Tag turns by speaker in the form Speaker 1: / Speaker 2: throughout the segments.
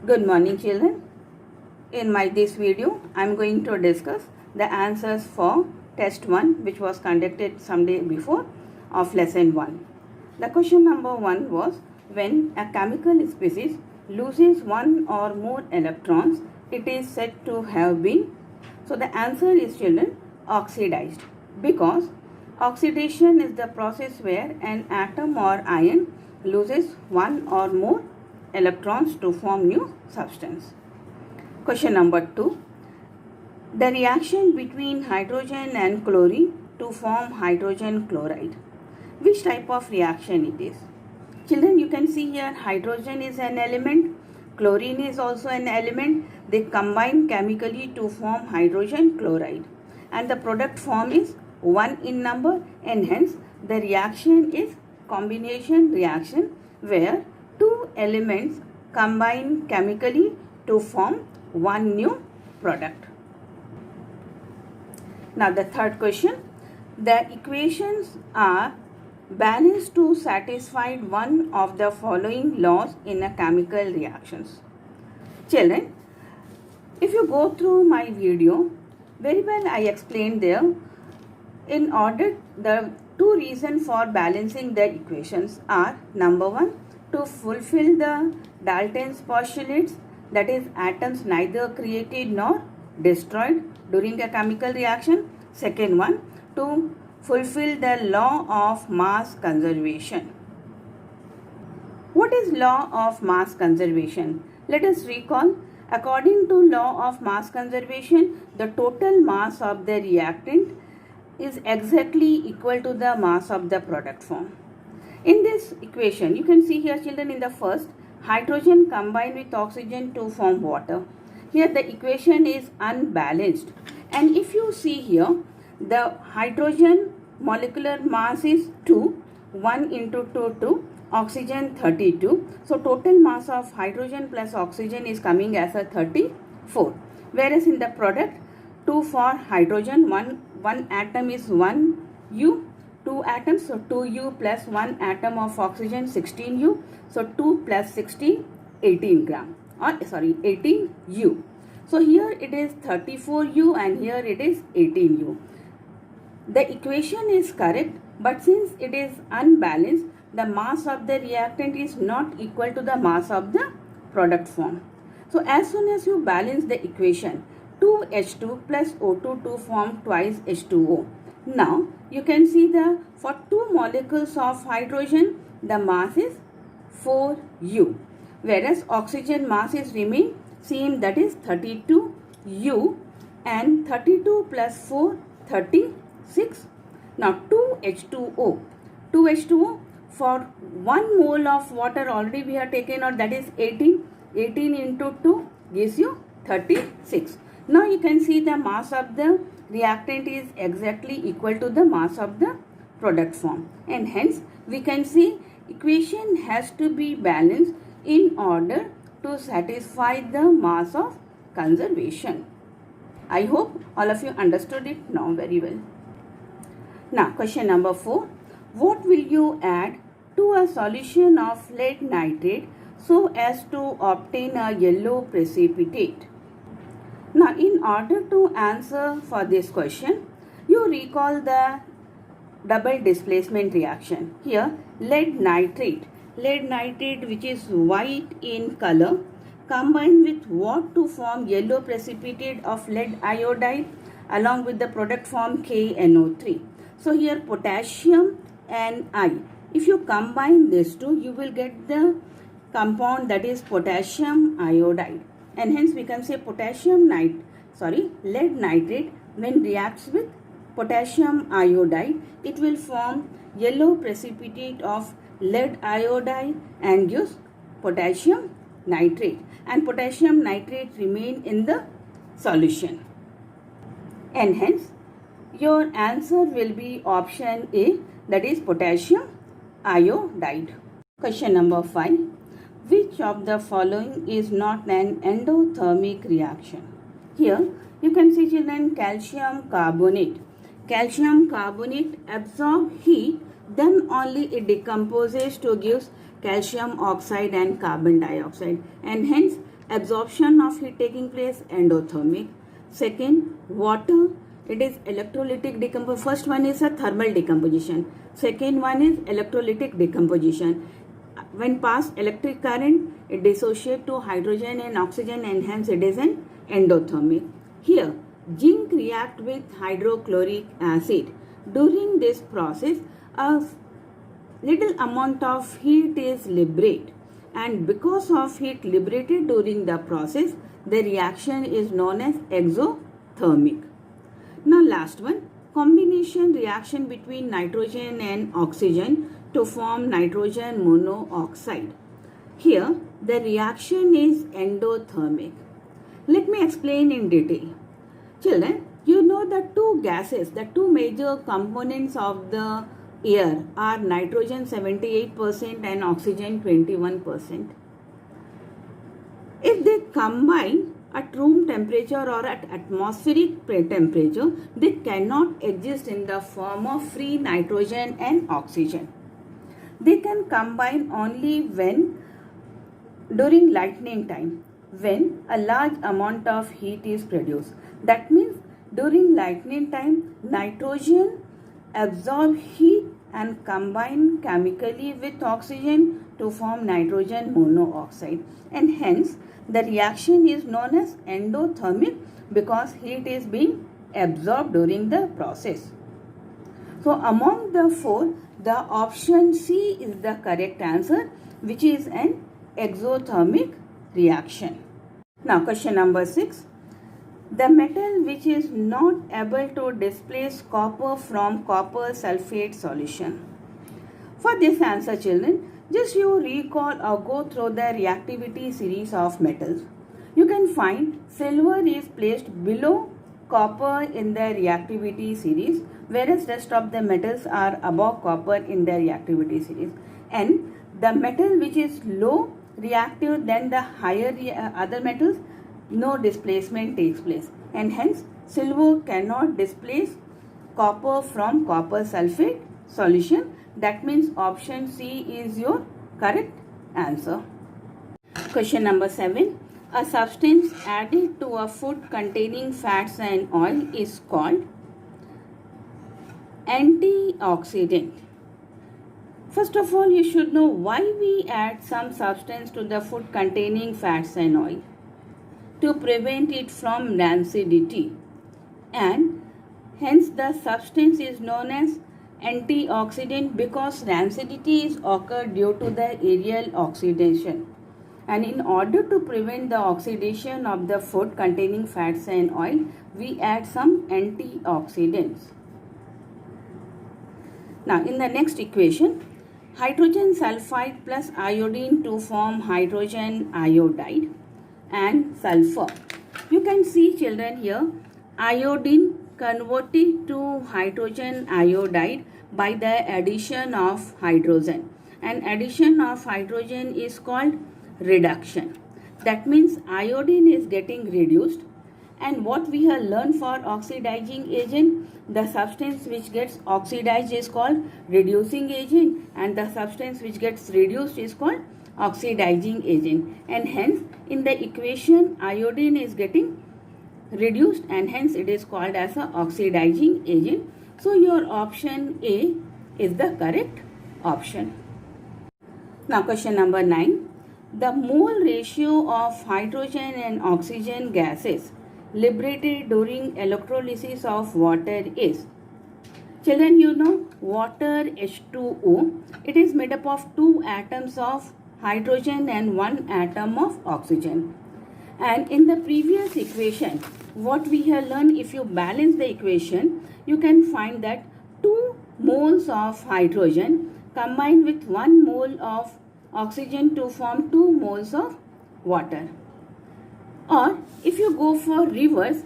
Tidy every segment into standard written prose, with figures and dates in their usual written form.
Speaker 1: Good morning, children. In this video, I am going to discuss the answers for test 1, which was conducted some day before, of lesson 1. The question number 1 was, when a chemical species loses one or more electrons, it is said to have been. So the answer is, children, oxidized, because oxidation is the process where an atom or ion loses one or more electrons to form new substance. Question number 2. The reaction between hydrogen and chlorine to form hydrogen chloride. Which type of reaction it is? Children, you can see here hydrogen is an element, chlorine is also an element. They combine chemically to form hydrogen chloride, and the product form is 1 in number, and hence the reaction is combination reaction where two elements combine chemically to form one new product. Now the third question. The equations are balanced to satisfy one of the following laws in a chemical reactions. Children, if you go through my video, very well I explained there. In order, the two reasons for balancing the equations are, number 1, to fulfill the Dalton's postulates, that is atoms neither created nor destroyed during a chemical reaction. Second one, to fulfill the law of mass conservation. What is law of mass conservation? Let us recall. According to law of mass conservation, the total mass of the reactant is exactly equal to the mass of the product form. In this equation, you can see here, children, in the first, hydrogen combined with oxygen to form water. Here the equation is unbalanced, and if you see here, the hydrogen molecular mass is 2, 1 into 2, 2, oxygen 32. So total mass of hydrogen plus oxygen is coming as a 34. Whereas in the product, 2 for hydrogen, one atom is 1U, 2 atoms, so 2U plus 1 atom of oxygen, 16U. So 2 plus 16, 18 gram, or sorry, 18U. So here it is 34U and here it is 18U. The equation is correct, but since it is unbalanced, the mass of the reactant is not equal to the mass of the product form. So as soon as you balance the equation, 2H2 plus O2 to form twice H2O. Now you can see for 2 molecules of hydrogen, the mass is 4U, whereas oxygen mass is remain same, that is 32U, and 32 plus 4, 36. Now 2H2O for 1 mole of water already we have taken out, that is 18 into 2 gives you 36. Now you can see the mass of the reactant is exactly equal to the mass of the product form, and hence we can see equation has to be balanced in order to satisfy the mass of conservation. I hope all of you understood it now very well. Now question number 4. What will you add to a solution of lead nitrate so as to obtain a yellow precipitate? Now in order to answer for this question, you recall the double displacement reaction. Here lead nitrate which is white in color, combined with what to form yellow precipitate of lead iodide along with the product form KNO3. So here potassium and I, if you combine these two, you will get the compound that is potassium iodide, and hence we can say lead nitrate when reacts with potassium iodide, it will form yellow precipitate of lead iodide and gives potassium nitrate, and potassium nitrate remain in the solution, and hence your answer will be option A, that is potassium iodide. Question number 5. Which of the following is not an endothermic reaction? Here you can see, children, calcium carbonate. Calcium carbonate absorbs heat, then only it decomposes to give calcium oxide and carbon dioxide, and hence absorption of heat taking place, endothermic. Second, water, it is electrolytic decomposition. First one is a thermal decomposition. Second one is electrolytic decomposition. When passed electric current, it dissociates to hydrogen and oxygen, and hence it is an endothermic. Here, zinc react with hydrochloric acid. During this process, a little amount of heat is liberated, and because of heat liberated during the process, the reaction is known as exothermic. Now last one, combination reaction between nitrogen and oxygen to form nitrogen monoxide. Here the reaction is endothermic. Let me explain in detail. Children, you know the two gases, the two major components of the air are nitrogen 78% and oxygen 21%. If they combine at room temperature or at atmospheric temperature, they cannot exist in the form of free nitrogen and oxygen. They can combine only when during lightning time, when a large amount of heat is produced. That means during lightning time, nitrogen absorb heat and combine chemically with oxygen to form nitrogen monoxide, and hence the reaction is known as endothermic because heat is being absorbed during the process. So among the four, the option C is the correct answer, which is an exothermic reaction. Now question number 6. The metal which is not able to displace copper from copper sulfate solution. For this answer, children, just you recall or go through the reactivity series of metals. You can find silver is placed below copper in the reactivity series, whereas rest of the metals are above copper in the reactivity series. And the metal which is low reactive than the higher other metals, no displacement takes place, and hence silver cannot displace copper from copper sulfate solution. That means option C is your correct answer. Question number 7. A substance added to a food containing fats and oil is called antioxidant. First of all, you should know why we add some substance to the food containing fats and oil. To prevent it from rancidity, and hence the substance is known as antioxidant because rancidity is occurred due to the aerial oxidation, and in order to prevent the oxidation of the food containing fats and oil, we add some antioxidants. Now in the next equation, hydrogen sulfide plus iodine to form hydrogen iodide and sulfur. You can see, children, here iodine converted to hydrogen iodide by the addition of hydrogen, and addition of hydrogen is called reduction. That means iodine is getting reduced, and what we have learned for oxidizing agent, the substance which gets oxidized is called reducing agent, and the substance which gets reduced is called oxidizing agent, and hence in the equation iodine is getting reduced, and hence it is called as a oxidizing agent. So your option A is the correct option. Now question number 9. The mole ratio of hydrogen and oxygen gases liberated during electrolysis of water is. Children, you know water H2O, it is made up of two atoms of hydrogen and one atom of oxygen. And in the previous equation, what we have learned, if you balance the equation, you can find that 2 moles of hydrogen combined with 1 mole of oxygen to form 2 moles of water. Or if you go for reverse,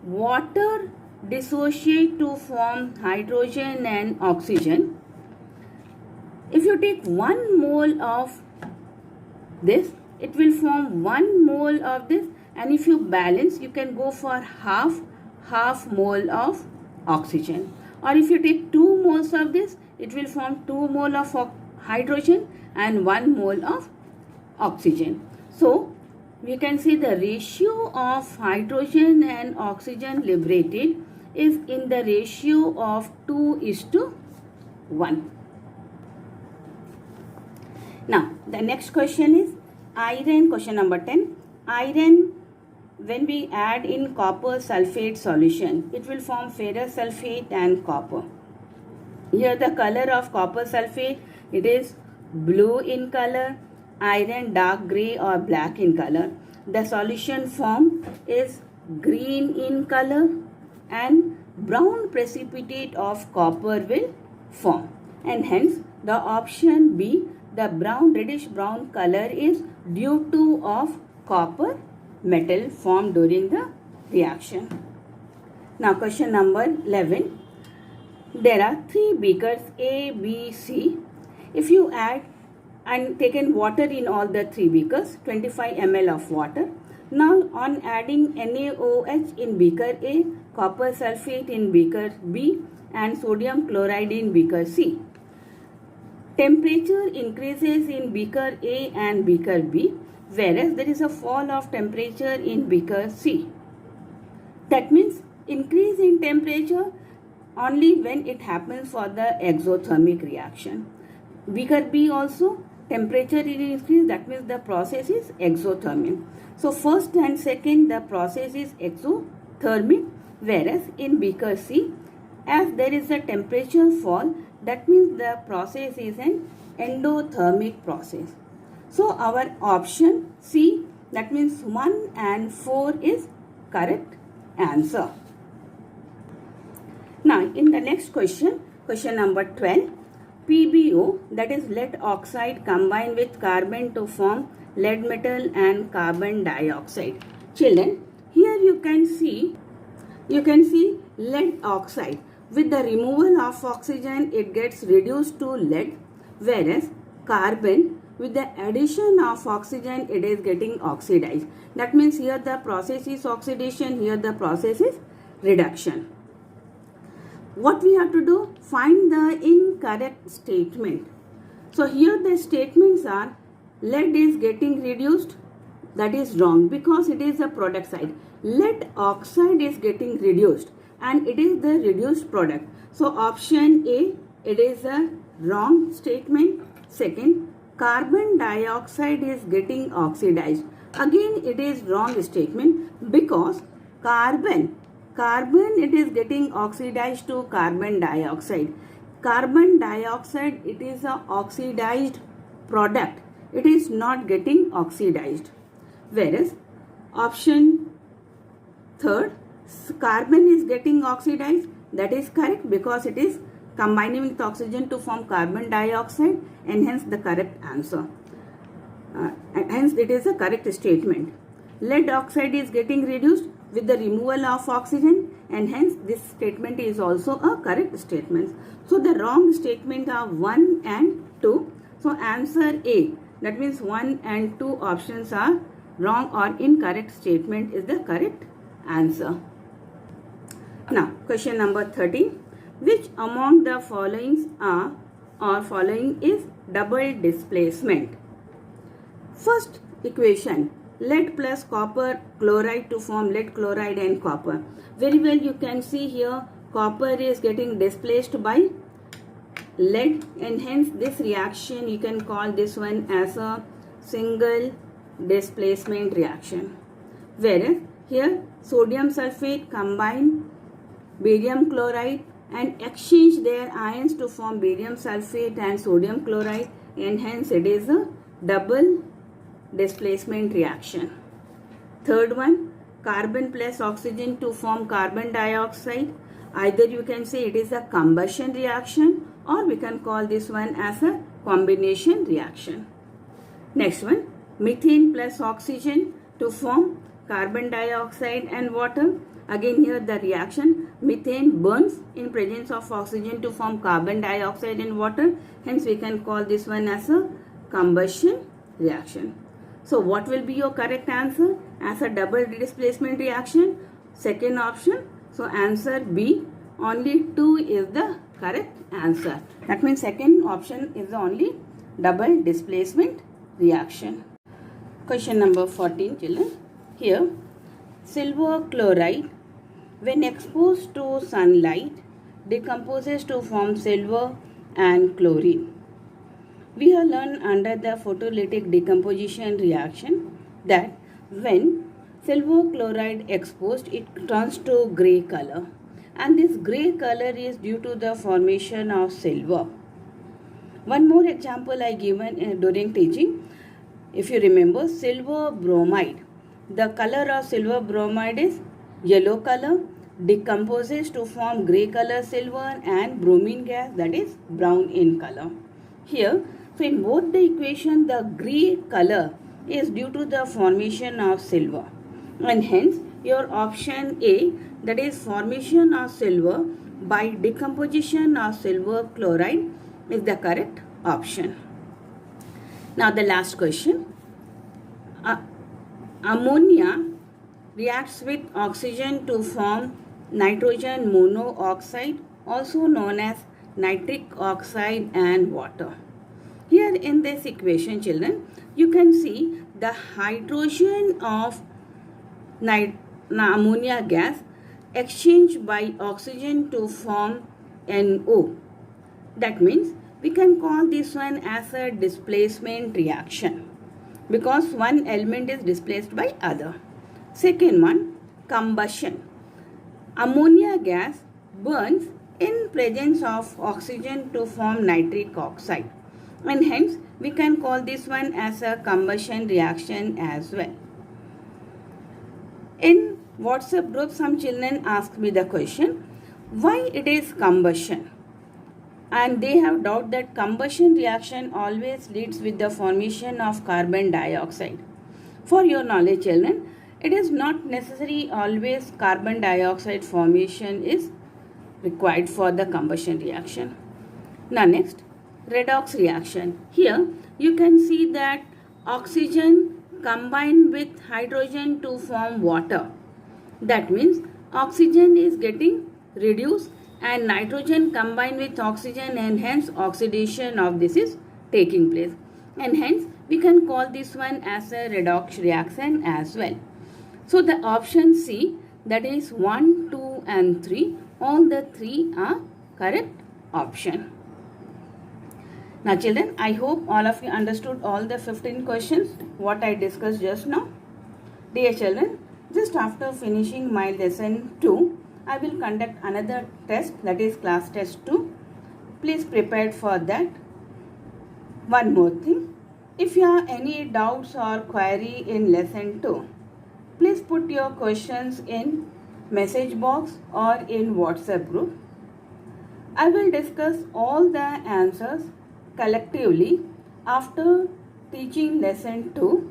Speaker 1: water dissociate to form hydrogen and oxygen. If you take 1 mole of this, it will form 1 mole of this, and if you balance, you can go for half mole of oxygen. Or if you take 2 moles of this, it will form 2 mole of hydrogen and 1 mole of oxygen. So we can see the ratio of hydrogen and oxygen liberated is in the ratio of 2:1. Now, the next question is iron, question number 10. Iron, when we add in copper sulfate solution, it will form ferrous sulfate and copper. Here the color of copper sulfate, it is blue in color, iron dark grey or black in color. The solution form is green in color and brown precipitate of copper will form. And hence the option B, the reddish brown color is due to of copper metal formed during the reaction. Now question number 11. There are 3 beakers A, B, C. If you add and taken water in all the 3 beakers, 25 ml of water. Now on adding NaOH in beaker A, copper sulfate in beaker B and sodium chloride in beaker C. Temperature increases in beaker A and beaker B, whereas there is a fall of temperature in beaker C. That means increase in temperature only when it happens for the exothermic reaction. Beaker B also temperature is increased, that means the process is exothermic. So first and second the process is exothermic, whereas in beaker C, as there is a temperature fall, that means the process is an endothermic process. So our option C, that means 1 and 4 is correct answer. Now in the next question, question number 12, PbO, that is lead oxide combined with carbon to form lead metal and carbon dioxide. Children, here you can see lead oxide. With the removal of oxygen, it gets reduced to lead, whereas carbon, with the addition of oxygen, it is getting oxidized. That means here the process is oxidation, here the process is reduction. What we have to do? Find the incorrect statement. So here the statements are lead is getting reduced. That is wrong because it is a product side. Lead oxide is getting reduced and it is the reduced product. So option A, it is a wrong statement. Second, carbon dioxide is getting oxidized. Again it is wrong statement because carbon it is getting oxidized to carbon dioxide. Carbon dioxide, it is a oxidized product. It is not getting oxidized. Whereas option third, carbon is getting oxidized. That is correct because it is combining with oxygen to form carbon dioxide and hence the correct answer. Hence it is a correct statement. Lead oxide is getting reduced with the removal of oxygen and hence this statement is also a correct statement. So the wrong statement are 1 and 2. So answer A, that means 1 and 2 options are wrong or incorrect statement is the correct answer. Now question number 13. Which among the following is double displacement? First equation, lead plus copper chloride to form lead chloride and copper. Very well, you can see here copper is getting displaced by lead and hence this reaction you can call this one as a single displacement reaction. Whereas here sodium sulfate combine barium chloride and exchange their ions to form barium sulfate and sodium chloride and hence it is a double displacement reaction. Third one, carbon plus oxygen to form carbon dioxide. Either you can say it is a combustion reaction or we can call this one as a combination reaction. Next one, methane plus oxygen to form carbon dioxide and water. Again here the reaction, methane burns in presence of oxygen to form carbon dioxide and water. Hence we can call this one as a combustion reaction. So what will be your correct answer as a double displacement reaction? Second option. So answer B, only 2 is the correct answer. That means second option is the only double displacement reaction. Question number 14, children. Here, silver chloride, when exposed to sunlight, decomposes to form silver and chlorine. We have learned under the photolytic decomposition reaction that when silver chloride exposed, it turns to grey color, and this grey color is due to the formation of silver. One more example I given during teaching. If you remember, silver bromide. The color of silver bromide is yellow color, decomposes to form grey color silver and bromine gas, that is brown in color. Here, so in both the equation, the grey color is due to the formation of silver, and hence your option A, that is formation of silver by decomposition of silver chloride, is the correct option. Now the last question. Ammonia reacts with oxygen to form nitrogen monoxide, also known as nitric oxide, and water. Here in this equation, children, you can see the hydrogen of ammonia gas exchanged by oxygen to form NO. That means we can call this one as a displacement reaction because one element is displaced by other. Second one, combustion. Ammonia gas burns in presence of oxygen to form nitric oxide, and hence we can call this one as a combustion reaction as well. In WhatsApp group, some children ask me the question, why it is combustion? And they have doubt that combustion reaction always leads with the formation of carbon dioxide. For your knowledge, children, it is not necessary always carbon dioxide formation is required for the combustion reaction. Now next, redox reaction. Here you can see that oxygen combined with hydrogen to form water. That means oxygen is getting reduced and nitrogen combined with oxygen, and hence oxidation of this is taking place, and hence we can call this one as a redox reaction as well. So the option C, that is 1, 2 and 3, all the 3 are correct option. Now children, I hope all of you understood all the 15 questions what I discussed just now. Dear children, just after finishing my lesson 2, I will conduct another test, that is class test 2. Please prepare for that. One more thing, if you have any doubts or query in lesson 2, please put your questions in message box or in WhatsApp group. I will discuss all the answers collectively after teaching lesson 2.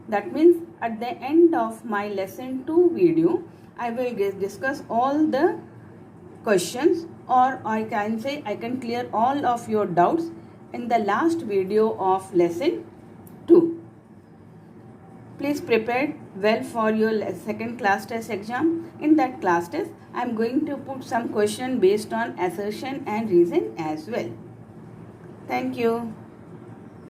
Speaker 1: That means at the end of my lesson 2 video, I will discuss all the questions, or I can say I can clear all of your doubts in the last video of lesson 2. Please prepare well for your second class test exam. In that class test, I am going to put some question based on assertion and reason as well. Thank you.